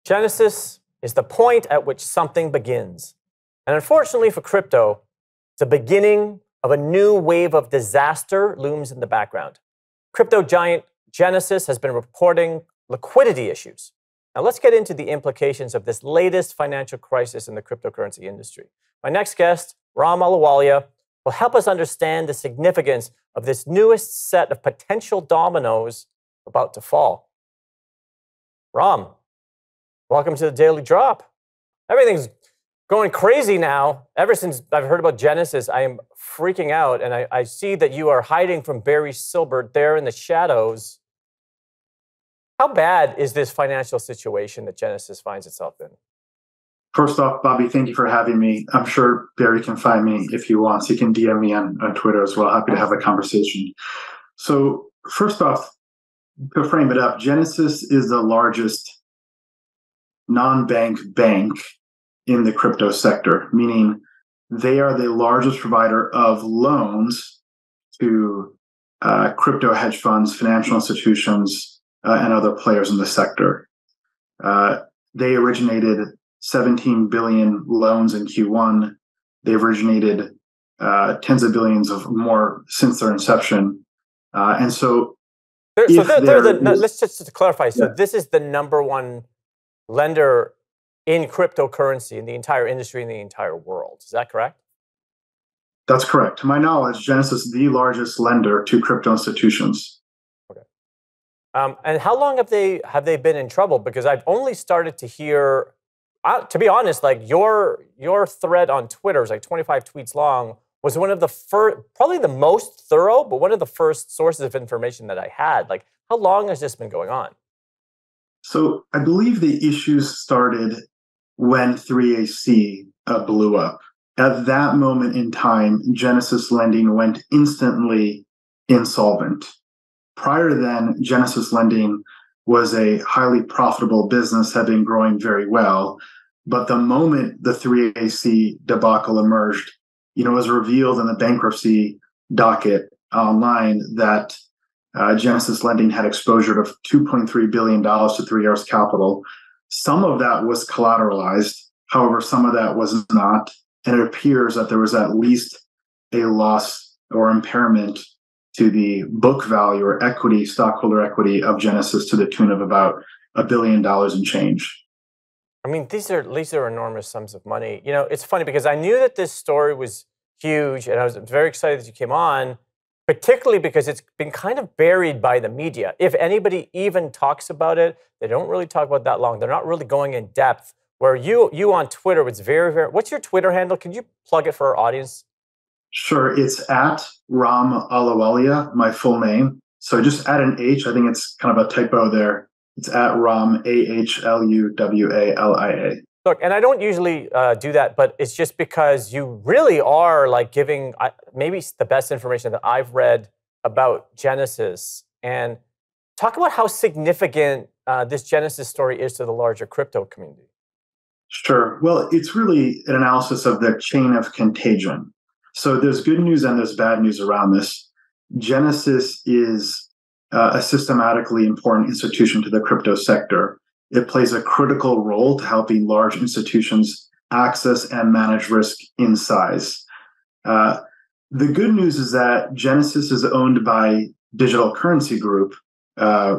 Genesis is the point at which something begins. And unfortunately for crypto, the beginning of a new wave of disaster looms in the background. Crypto giant Genesis has been reporting liquidity issues. Now let's get into the implications of this latest financial crisis in the cryptocurrency industry. My next guest, Ram Ahluwalia, will help us understand the significance of this newest set of potential dominoes about to fall. Ram, welcome to the Daily Drop. Everything's going crazy now. Ever since I've heard about Genesis, I am freaking out, and I see that you are hiding from Barry Silbert there in the shadows. How bad is this financial situation that Genesis finds itself in? First off, Bobby, thank you for having me. I'm sure Barry can find me if he wants. He can DM me on Twitter as well. Happy to have a conversation. So first off, to frame it up, Genesis is the largest non-bank bank in the crypto sector, meaning they are the largest provider of loans to crypto hedge funds, financial institutions, and other players in the sector. They originated 17 billion loans in Q1. They've originated tens of billions of more since their inception. Let's just to clarify. So this is the number one lender in cryptocurrency in the entire industry, in the entire world. Is that correct? That's correct. To my knowledge, Genesis is the largest lender to crypto institutions. Okay. And how long have they been in trouble? Because I've only started to hear, to be honest, like your thread on Twitter is like 25 tweets long, was one of the first, probably the most thorough, but one of the first sources of information that I had. Like, how long has this been going on? So I believe the issues started when 3AC blew up. At that moment in time, Genesis Lending went instantly insolvent. Prior to then, Genesis Lending was a highly profitable business, had been growing very well. But the moment the 3AC debacle emerged, it was revealed in the bankruptcy docket online that Genesis Lending had exposure of $2.3 billion to 3R's capital. Some of that was collateralized. However, some of that was not. And it appears that there was at least a loss or impairment to the book value or equity, stockholder equity of Genesis to the tune of about $1 billion and change. I mean, these are enormous sums of money. It's funny because I knew that this story was huge, and I was very excited that you came on, particularly because it's been kind of buried by the media. If anybody even talks about it, they don't really talk about it that long. They're not really going in depth. Where you on Twitter, it's very, very... What's your Twitter handle? Can you plug it for our audience? Sure. It's at Ram Ahluwalia, my full name. So just add an H. I think it's kind of a typo there. It's at Ram, Ahluwalia. Look, and I don't usually do that, but it's just because you really are like giving maybe the best information that I've read about Genesis. And talk about how significant this Genesis story is to the larger crypto community. Sure. Well, it's really an analysis of the chain of contagion. So there's good news and there's bad news around this. Genesis is a systematically important institution to the crypto sector. It plays a critical role to helping large institutions access and manage risk in size. The good news is that Genesis is owned by Digital Currency Group,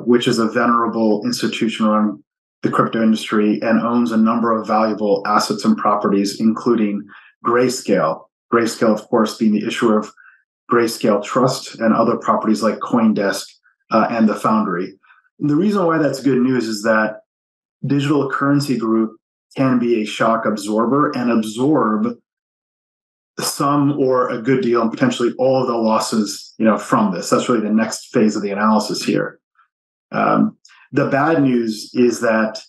which is a venerable institution around the crypto industry and owns a number of valuable assets and properties, including Grayscale. Grayscale, of course, being the issuer of Grayscale Trust and other properties like CoinDesk and the Foundry. And the reason why that's good news is that Digital Currency Group can be a shock absorber and absorb some or a good deal and potentially all of the losses, from this. That's really the next phase of the analysis here. The bad news is that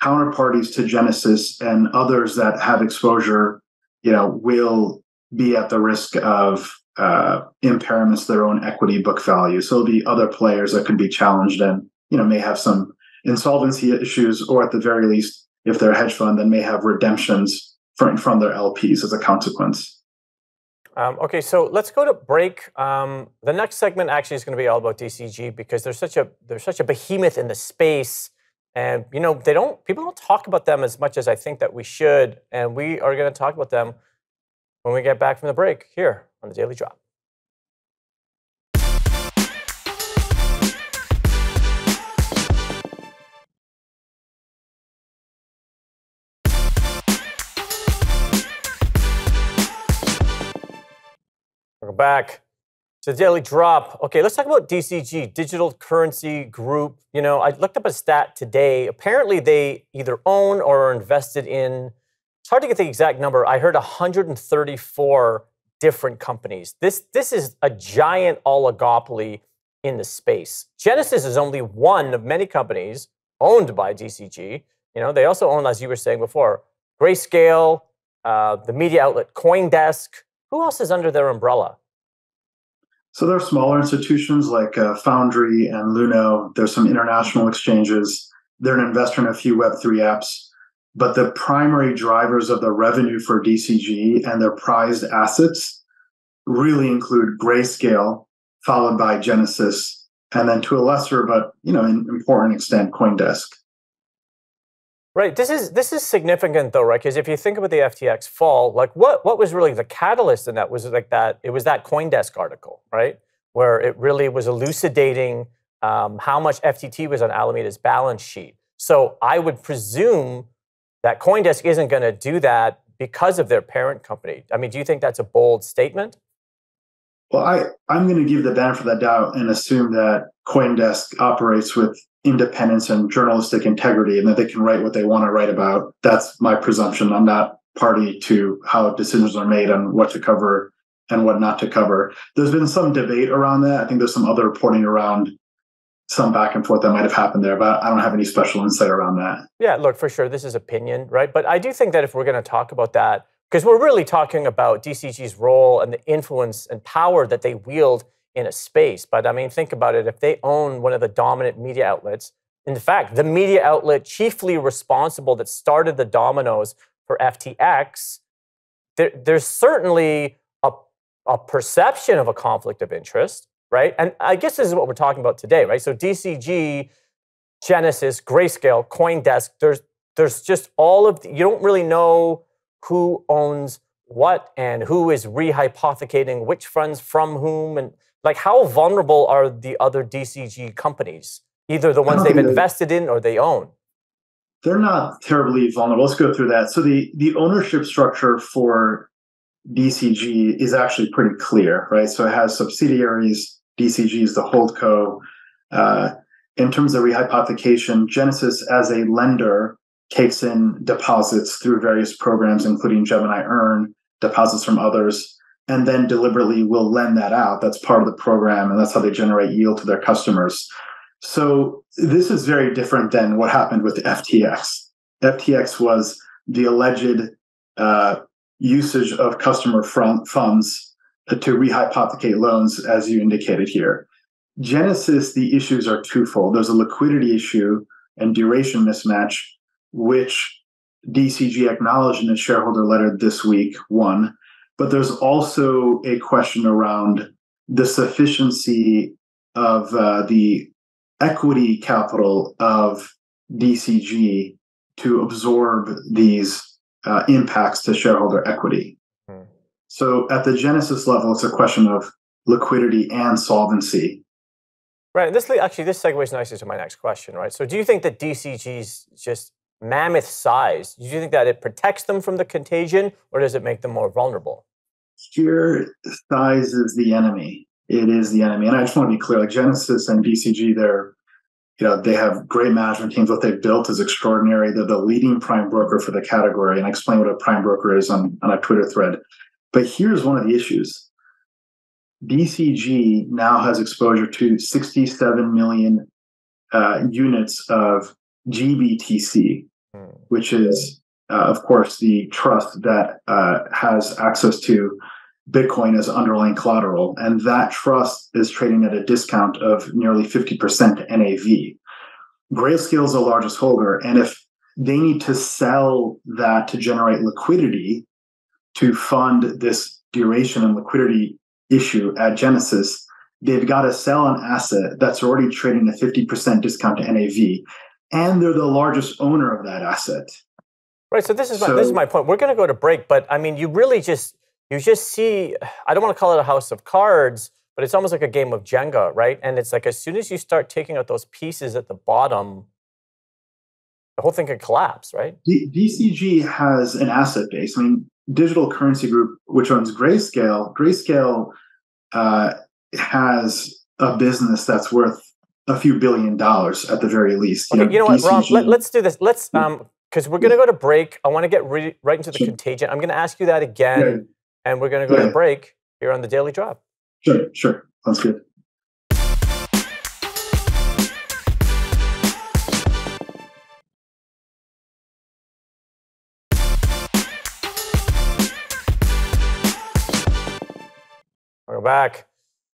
counterparties to Genesis and others that have exposure, will be at the risk of impairments to their own equity book value. So there'll be other players that could be challenged and, may have some insolvency issues, or at the very least, if they're a hedge fund, then may have redemptions from their LPs as a consequence. Okay, so let's go to break. The next segment actually is going to be all about DCG because there's such a behemoth in the space And people don't talk about them as much as I think that we should. And we are going to talk about them when we get back from the break here on the Daily Drop. Welcome back to the Daily Drop. Okay, let's talk about DCG, Digital Currency Group. I looked up a stat today. Apparently, they either own or are invested in, it's hard to get the exact number. I heard 134 different companies. This is a giant oligopoly in the space. Genesis is only one of many companies owned by DCG. They also own, as you were saying before, Grayscale, the media outlet CoinDesk. Who else is under their umbrella? So there are smaller institutions like Foundry and Luno. There's some international exchanges. They're an investor in a few Web3 apps. But the primary drivers of the revenue for DCG and their prized assets really include Grayscale, followed by Genesis, and then to a lesser but an important extent, CoinDesk. Right. This is significant though, right? Because if you think about the FTX fall, like what was really the catalyst in that? Was it like that? It was that CoinDesk article, right, where it really was elucidating how much FTT was on Alameda's balance sheet. So I would presume that CoinDesk isn't going to do that because of their parent company. I mean, do you think that's a bold statement? Well, I'm going to give the benefit of the doubt and assume that CoinDesk operates with independence and journalistic integrity and that they can write what they want to write about. That's my presumption. I'm not party to how decisions are made on what to cover and what not to cover. There's been some debate around that. I think there's some other reporting around some back and forth that might have happened there, but I don't have any special insight around that. Yeah, look, for sure, this is opinion, right? But I do think that if we're going to talk about that, because we're really talking about DCG's role and the influence and power that they wield in a space. But I mean, think about it. If they own one of the dominant media outlets, in fact, the media outlet chiefly responsible that started the dominoes for FTX, there's certainly a perception of a conflict of interest, right? And I guess this is what we're talking about today, right? So DCG, Genesis, Grayscale, CoinDesk, there's just all of you don't really know who owns what and who is rehypothecating which funds from whom, and like how vulnerable are the other DCG companies, either the ones they've invested in or they own? They're not terribly vulnerable. Let's go through that. So the ownership structure for DCG is actually pretty clear, right? So it has subsidiaries. DCG is the holdco. In terms of rehypothecation, Genesis as a lender takes in deposits through various programs, including Gemini Earn, deposits from others, and then deliberately will lend that out. That's part of the program, and that's how they generate yield to their customers. So this is very different than what happened with FTX. FTX was the alleged usage of customer funds to rehypothecate loans, as you indicated here. Genesis, the issues are twofold. There's a liquidity issue and duration mismatch, which DCG acknowledged in its shareholder letter this week, one. But there's also a question around the sufficiency of the equity capital of DCG to absorb these impacts to shareholder equity. So at the Genesis level, it's a question of liquidity and solvency. Right. This segues nicely to my next question, right? So do you think that DCG's just mammoth size, do you think that it protects them from the contagion, or does it make them more vulnerable? Sheer size is the enemy. It is the enemy. And I just want to be clear, like Genesis and DCG, they have great management teams. What they've built is extraordinary. They're the leading prime broker for the category. And I explain what a prime broker is on a Twitter thread. But here's one of the issues. DCG now has exposure to 67 million units of GBTC, which is, of course, the trust that has access to Bitcoin as underlying collateral. And that trust is trading at a discount of nearly 50% to NAV. Grayscale is the largest holder. And if they need to sell that to generate liquidity to fund this duration and liquidity issue at Genesis, they've got to sell an asset that's already trading a 50% discount to NAV. and they're the largest owner of that asset. Right. So this is my point. We're going to go to break, but I mean, you just see. I don't want to call it a house of cards, but it's almost like a game of Jenga, right? And it's like as soon as you start taking out those pieces at the bottom, the whole thing could collapse, right? DCG has an asset base. I mean, Digital Currency Group, which owns Grayscale has a business that's worth a few $1 billion at the very least. Okay, you know what, Ram? Let's do this. Let's because we're going to go to break. I want to get right into the contagion. I'm going to ask you that again, and we're going to go to break here on the Daily Drop. Sure. Sounds good. We're back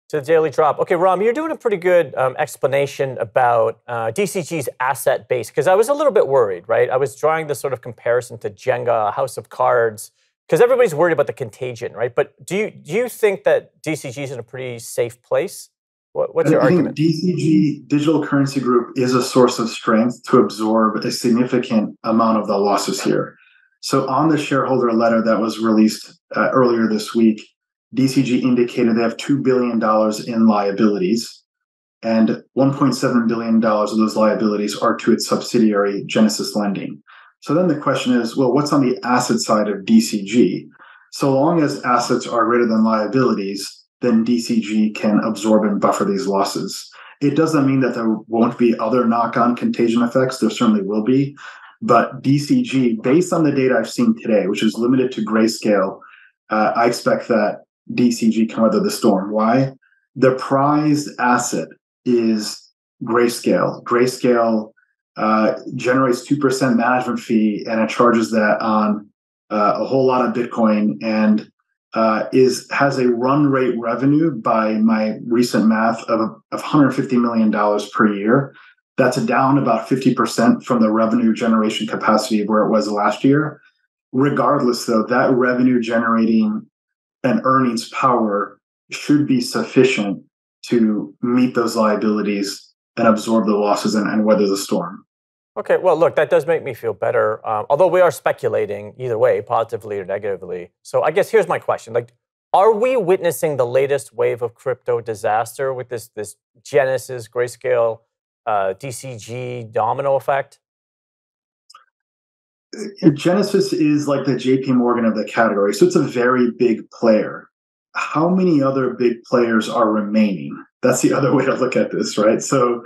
to the Daily Drop. Okay, Ram, you're doing a pretty good explanation about DCG's asset base, because I was a little bit worried, right? I was drawing this sort of comparison to Jenga, House of Cards, because everybody's worried about the contagion, right? But do you think that DCG is in a pretty safe place? What's your argument? DCG, Digital Currency Group, is a source of strength to absorb a significant amount of the losses here. So on the shareholder letter that was released earlier this week, DCG indicated they have $2 billion in liabilities, and $1.7 billion of those liabilities are to its subsidiary, Genesis Lending. So then the question is, well, what's on the asset side of DCG? So long as assets are greater than liabilities, then DCG can absorb and buffer these losses. It doesn't mean that there won't be other knock-on contagion effects. There certainly will be. But DCG, based on the data I've seen today, which is limited to Grayscale, I expect that DCG can weather the storm. Why? The prized asset is Grayscale. Grayscale generates 2% management fee, and it charges that on a whole lot of Bitcoin, and has a run rate revenue by my recent math of $150 million per year. That's down about 50% from the revenue generation capacity of where it was last year. Regardless, though, that revenue generating and earnings power should be sufficient to meet those liabilities and absorb the losses and weather the storm. Okay, well, look, that does make me feel better, although we are speculating either way, positively or negatively. So I guess here's my question. Like, are we witnessing the latest wave of crypto disaster with this Genesis, Grayscale, DCG domino effect? Genesis is like the JP Morgan of the category, so it's a very big player. How many other big players are remaining? That's the other way to look at this, right? So,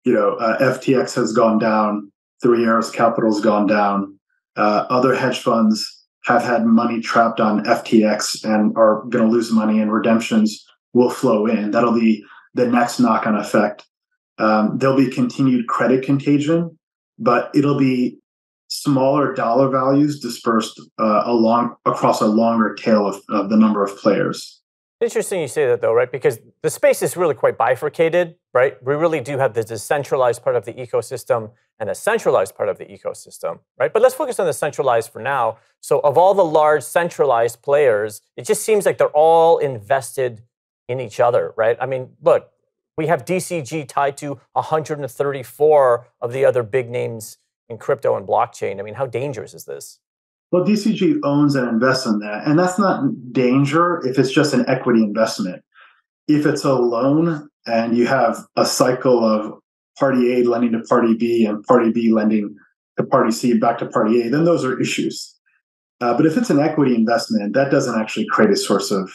FTX has gone down, Three Arrows Capital's gone down. Other hedge funds have had money trapped on FTX and are going to lose money, and redemptions will flow in. That'll be the next knock-on effect. There'll be continued credit contagion, but it'll be smaller dollar values dispersed across a longer tail of the number of players. Interesting you say that, though, right? Because the space is really quite bifurcated, right? We really do have the decentralized part of the ecosystem and a centralized part of the ecosystem, right? But let's focus on the centralized for now. So of all the large centralized players, it just seems like they're all invested in each other, right? I mean, look, we have DCG tied to 134 of the other big names in crypto and blockchain. I mean, how dangerous is this? Well, DCG owns and invests in that. And that's not danger if it's just an equity investment. If it's a loan and you have a cycle of party A lending to party B and party B lending to party C back to party A, then those are issues. But if it's an equity investment, that doesn't actually create a source of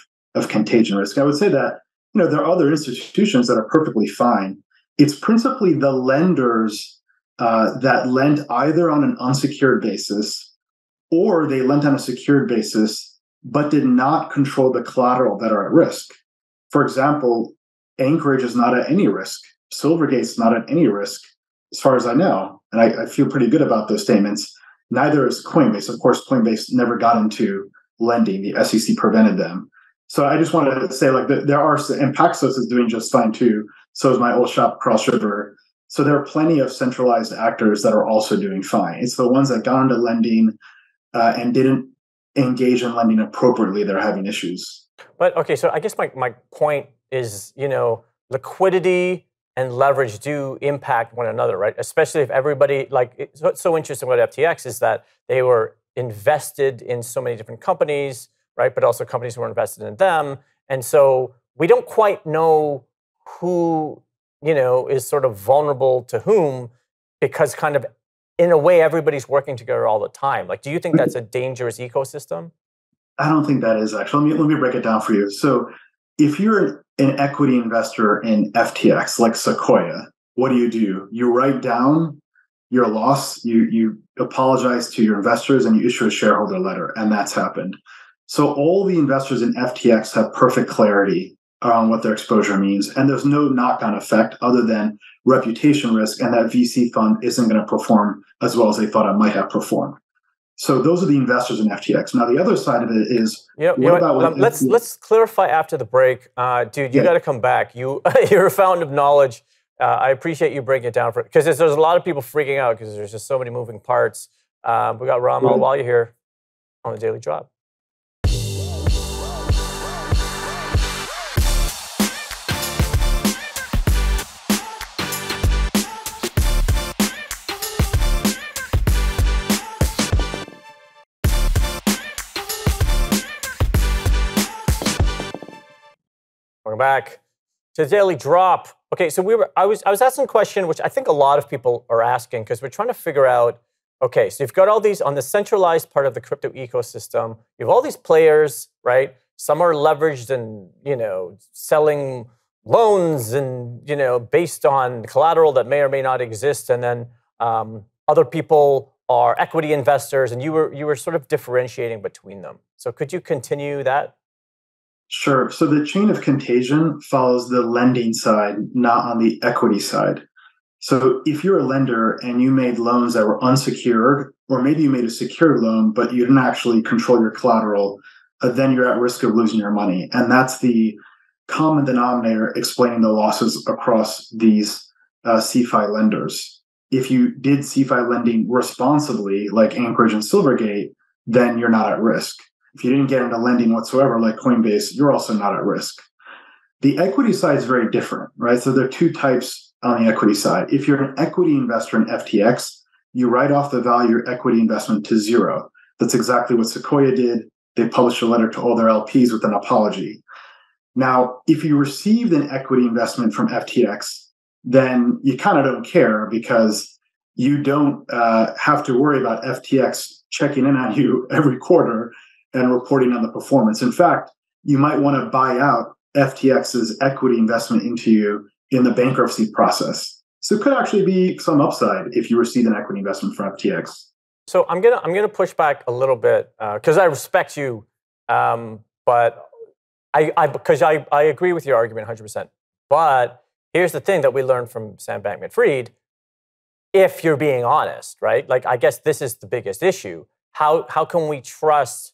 contagion risk. I would say that there are other institutions that are perfectly fine. It's principally the lenders that lend either on an unsecured basis or they lent on a secured basis, but did not control the collateral that are at risk. For example, Anchorage is not at any risk. Silvergate's not at any risk, as far as I know. And I feel pretty good about those statements. Neither is Coinbase. Of course, Coinbase never got into lending. The SEC prevented them. So I just wanted to say, there are, and Paxos is doing just fine too. So is my old shop, Cross River. So there are plenty of centralized actors that are also doing fine. It's the ones that got into lending and didn't engage in lending appropriately that are having issues. But okay, so I guess my point is, liquidity and leverage do impact one another, right? Especially if everybody, what's so interesting about FTX is that they were invested in so many different companies, right? But also companies were invested in them. And so we don't quite know who, is sort of vulnerable to whom, because kind of in a way, everybody's working together all the time. Like, do you think that's a dangerous ecosystem? I don't think that is actually. Let me break it down for you. So if you're an equity investor in FTX, like Sequoia, what do? You write down your loss, you apologize to your investors, and you issue a shareholder letter, and that's happened. So all the investors in FTX have perfect clarity around what their exposure means, and there's no knock-on effect other than reputation risk, and that VC fund isn't going to perform as well as they thought it might have performed. So those are the investors in FTX. Now, the other side of it is, let's clarify after the break. Dude, you got to come back. You're a fountain of knowledge. I appreciate you breaking it down, because there's a lot of people freaking out because there's just so many moving parts. We got Ram Ahluwalia here on the Daily Drop. Welcome back to the Daily Drop. Okay, so I was asking a question which I think a lot of people are asking, because we're trying to figure out, okay, so you've got all these on the centralized part of the crypto ecosystem. You have all these players, right? Some are leveraged and, selling loans and, based on collateral that may or may not exist. And then other people are equity investors, and you were sort of differentiating between them. So could you continue that? Sure. So the chain of contagion follows the lending side, not on the equity side. So if you're a lender and you made loans that were unsecured, or maybe you made a secured loan, but you didn't actually control your collateral, then you're at risk of losing your money. And that's the common denominator explaining the losses across these CeFi lenders. If you did CeFi lending responsibly, like Anchorage and Silvergate, then you're not at risk. If you didn't get into lending whatsoever, like Coinbase, you're also not at risk. The equity side is very different, right? So there are two types on the equity side. If you're an equity investor in FTX, you write off the value of your equity investment to zero. That's exactly what Sequoia did. They published a letter to all their LPs with an apology. Now, if you received an equity investment from FTX, then you kind of don't care, because you don't have to worry about FTX checking in on you every quarter and reporting on the performance. In fact, you might want to buy out FTX's equity investment into you in the bankruptcy process. So it could actually be some upside if you receive an equity investment from FTX. So I'm gonna push back a little bit, because I respect you, but I agree with your argument 100%. But here's the thing that we learned from Sam Bankman-Fried: if you're being honest, right? Like, I guess this is the biggest issue. How can we trust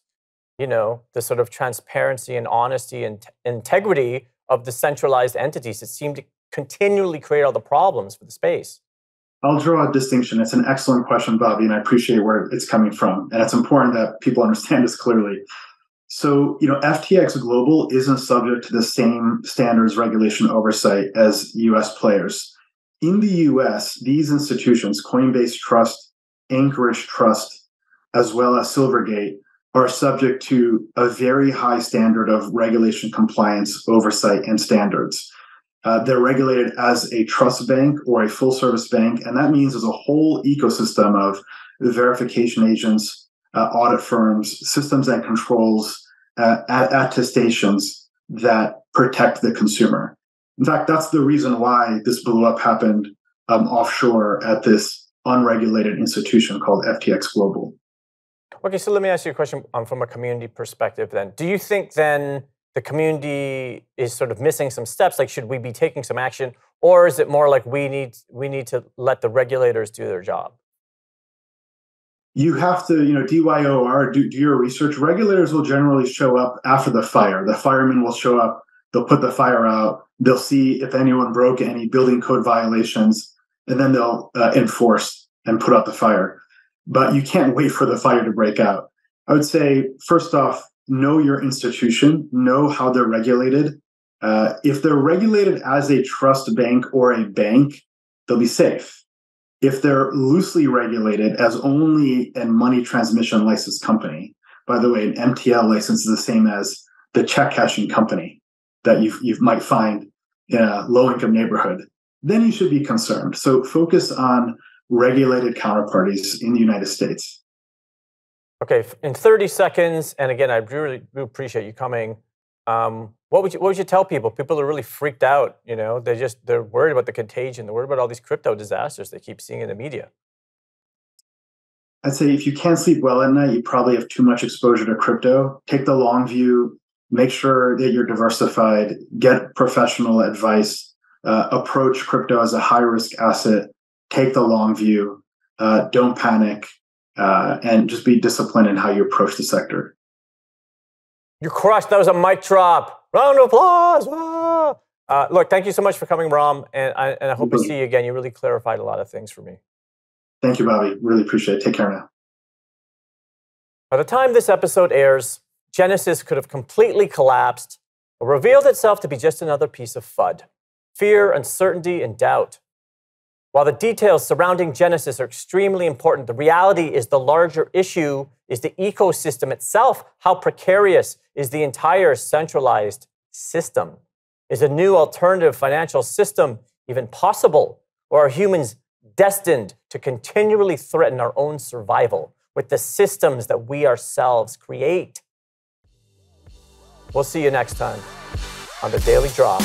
the sort of transparency and honesty and integrity of the centralized entities that seem to continually create all the problems for the space? I'll draw a distinction. It's an excellent question, Bobby, and I appreciate where it's coming from. And it's important that people understand this clearly. So, FTX Global isn't subject to the same standards, regulation, oversight as US players. In the US, these institutions, Coinbase Trust, Anchorage Trust, as well as Silvergate, are subject to a very high standard of regulation, compliance, oversight, and standards. They're regulated as a trust bank or a full-service bank, and that means there's a whole ecosystem of verification agents, audit firms, systems and controls, attestations that protect the consumer. In fact, that's the reason why this blow-up happened offshore at this unregulated institution called FTX Global. Okay, so let me ask you a question from a community perspective then. Do you think then the community is sort of missing some steps? Like, should we be taking some action? Or is it more like we need to let the regulators do their job? You have to, DYOR, do your research. Regulators will generally show up after the fire. The firemen will show up. They'll put the fire out. They'll see if anyone broke any building code violations, and then they'll enforce and put out the fire. But you can't wait for the fire to break out. I would say, first off, know your institution, know how they're regulated, If they're regulated as a trust bank or a bank, they'll be safe. If they're loosely regulated as only a money transmission licensed company, by the way, an MTL license is the same as the check cashing company that you might find in a low-income neighborhood, then you should be concerned. So focus on regulated counterparties in the United States. Okay, in 30 seconds, and again, I really do appreciate you coming. What would you tell people? People are really freaked out. You know, they're worried about the contagion. They're worried about all these crypto disasters they keep seeing in the media. I'd say if you can't sleep well at night, you probably have too much exposure to crypto. Take the long view. Make sure that you're diversified. Get professional advice. Approach crypto as a high-risk asset. Take the long view. Don't panic. And just be disciplined in how you approach the sector. You crushed. That was a mic drop. Round of applause. Ah! Look, thank you so much for coming, Ram. And I hope to see you again. You really clarified a lot of things for me. Thank you, Bobby. Really appreciate it. Take care now. By the time this episode airs, Genesis could have completely collapsed or revealed itself to be just another piece of FUD. Fear, uncertainty, and doubt. While the details surrounding Genesis are extremely important, the reality is the larger issue is the ecosystem itself. How precarious is the entire centralized system? Is a new alternative financial system even possible? Or are humans destined to continually threaten our own survival with the systems that we ourselves create? We'll see you next time on The Daily Drop.